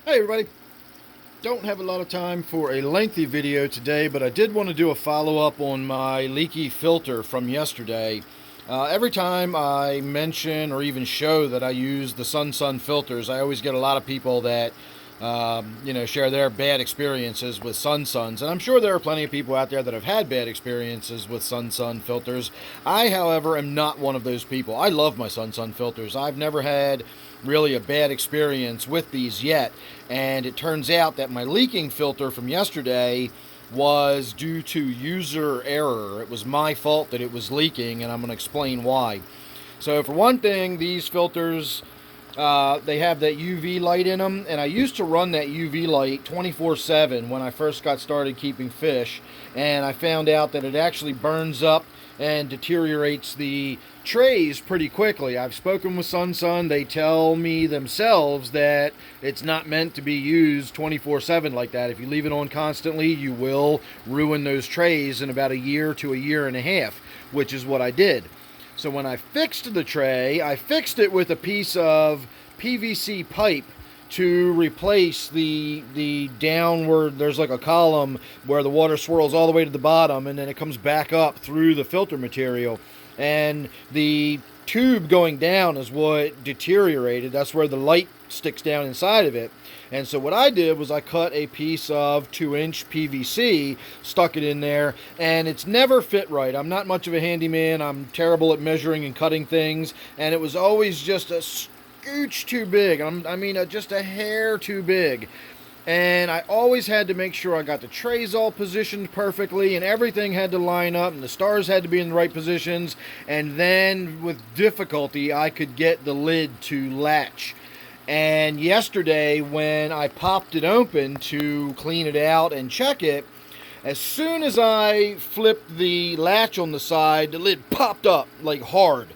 Hey everybody, don't have a lot of time for a lengthy video today, but I did want to do a follow-up on my leaky filter from yesterday. Every time I mention or even show that I use the SunSun filters, I always get a lot of people that share their bad experiences with SunSuns, and I'm sure there are plenty of people out there that have had bad experiences with SunSun filters. I, however, am not one of those people. I love my SunSun filters. I've never had really a bad experience with these yet, and it turns out that my leaking filter from yesterday was due to user error. It was my fault that it was leaking, and I'm going to explain why. So for one thing, these filters, they have that UV light in them, and I used to run that UV light 24/7 when I first got started keeping fish, and I found out that it actually burns up and deteriorates the trays pretty quickly. I've spoken with SunSun. They tell me themselves that it's not meant to be used 24/7 like that. If you leave it on constantly, you will ruin those trays in about a year to a year and a half, which is what I did. So when I fixed the tray, I fixed it with a piece of PVC pipe to replace the downward. There's like a column where the water swirls all the way to the bottom, and then it comes back up through the filter material. And the tube going down is what deteriorated. That's where the light sticks down inside of it. And so what I did was I cut a piece of 2-inch PVC, stuck it in there, and it's never fit right. I'm not much of a handyman. I'm terrible at measuring and cutting things, and it was always just a scooch too big. Just a hair too big. And I always had to make sure I got the trays all positioned perfectly, and everything had to line up, and the stars had to be in the right positions, and then with difficulty I could get the lid to latch. And yesterday, when I popped it open to clean it out and check it, as soon as I flipped the latch on the side, the lid popped up like hard.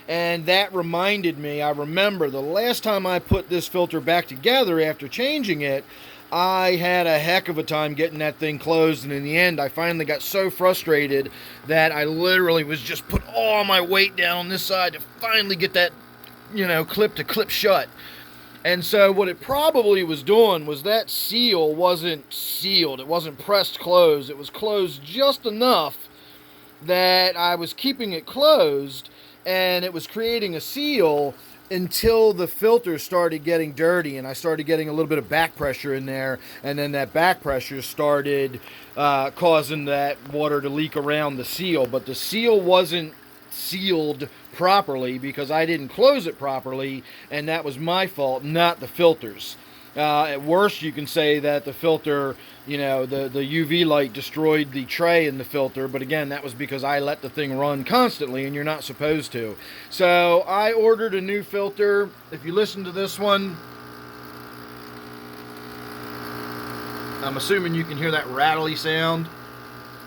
And that reminded me, I remember the last time I put this filter back together after changing it, I had a heck of a time getting that thing closed, and in the end I finally got so frustrated that I literally was just put all my weight down on this side to finally get that, clip to clip shut. And so what it probably was doing was that seal wasn't sealed. It wasn't pressed closed. It was closed just enough that I was keeping it closed, and it was creating a seal until the filter started getting dirty, and I started getting a little bit of back pressure in there, and then that back pressure started causing that water to leak around the seal. But the seal wasn't sealed properly because I didn't close it properly, and that was my fault, not the filters. At worst, you can say that the filter, the UV light destroyed the tray in the filter, but again, that was because I let the thing run constantly, and you're not supposed to. So I ordered a new filter. If you listen to this one, I'm assuming you can hear that rattly sound.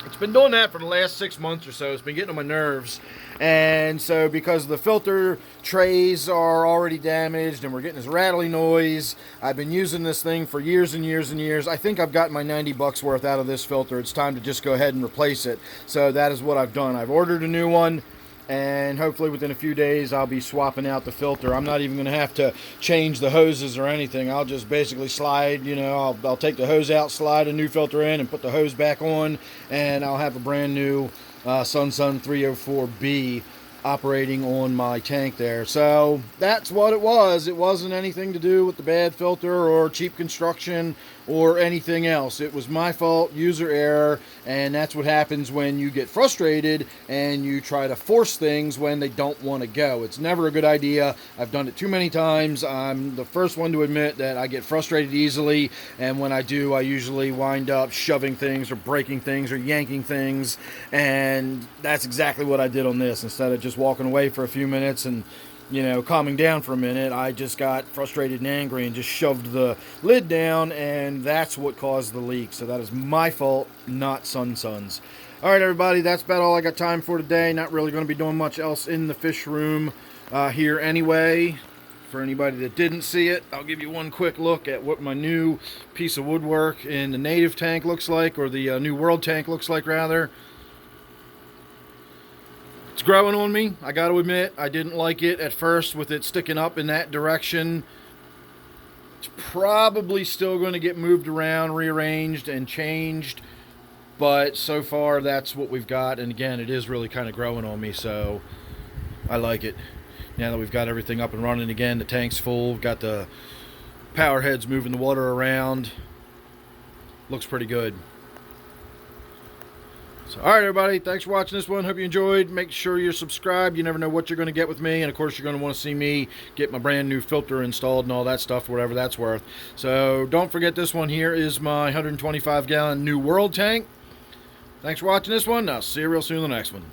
It's been doing that for the last 6 months or so. It's been getting on my nerves. And so because the filter trays are already damaged and we're getting this rattly noise, I've been using this thing for years and years and years. I think I've gotten my 90 bucks worth out of this filter. It's time to just go ahead and replace it. So that is what I've done. I've ordered a new one, and hopefully within a few days I'll be swapping out the filter. I'm not even going to have to change the hoses or anything. I'll just basically slide, I'll take the hose out, slide a new filter in, and put the hose back on, and I'll have a brand new SunSun 304B operating on my tank there. So that's what it was. It wasn't anything to do with the bad filter or cheap construction or anything else. It was my fault, user error, and that's what happens when you get frustrated and you try to force things when they don't want to go. It's never a good idea. I've done it too many times. I'm the first one to admit that I get frustrated easily, and when I do, I usually wind up shoving things or breaking things or yanking things, and that's exactly what I did on this. Instead of just walking away for a few minutes and calming down for a minute, I just got frustrated and angry and just shoved the lid down, and that's what caused the leak. So that is my fault, not SunSun's. All right, everybody, that's about all I got time for today. Not really going to be doing much else in the fish room here anyway. For anybody that didn't see it, I'll give you one quick look at what my new piece of woodwork in the native tank looks like, or the new world tank looks like, rather. It's growing on me. I got to admit, I didn't like it at first with it sticking up in that direction. It's probably still going to get moved around, rearranged, and changed. But so far, that's what we've got. And again, it is really kind of growing on me, so I like it. Now that we've got everything up and running again, the tank's full, got the power heads moving the water around. Looks pretty good. So, all right, everybody, thanks for watching this one. Hope you enjoyed. Make sure you're subscribed. You never know what you're going to get with me. And, of course, you're going to want to see me get my brand new filter installed and all that stuff, whatever that's worth. So don't forget, this one here is my 125-gallon New World tank. Thanks for watching this one. I'll see you real soon in the next one.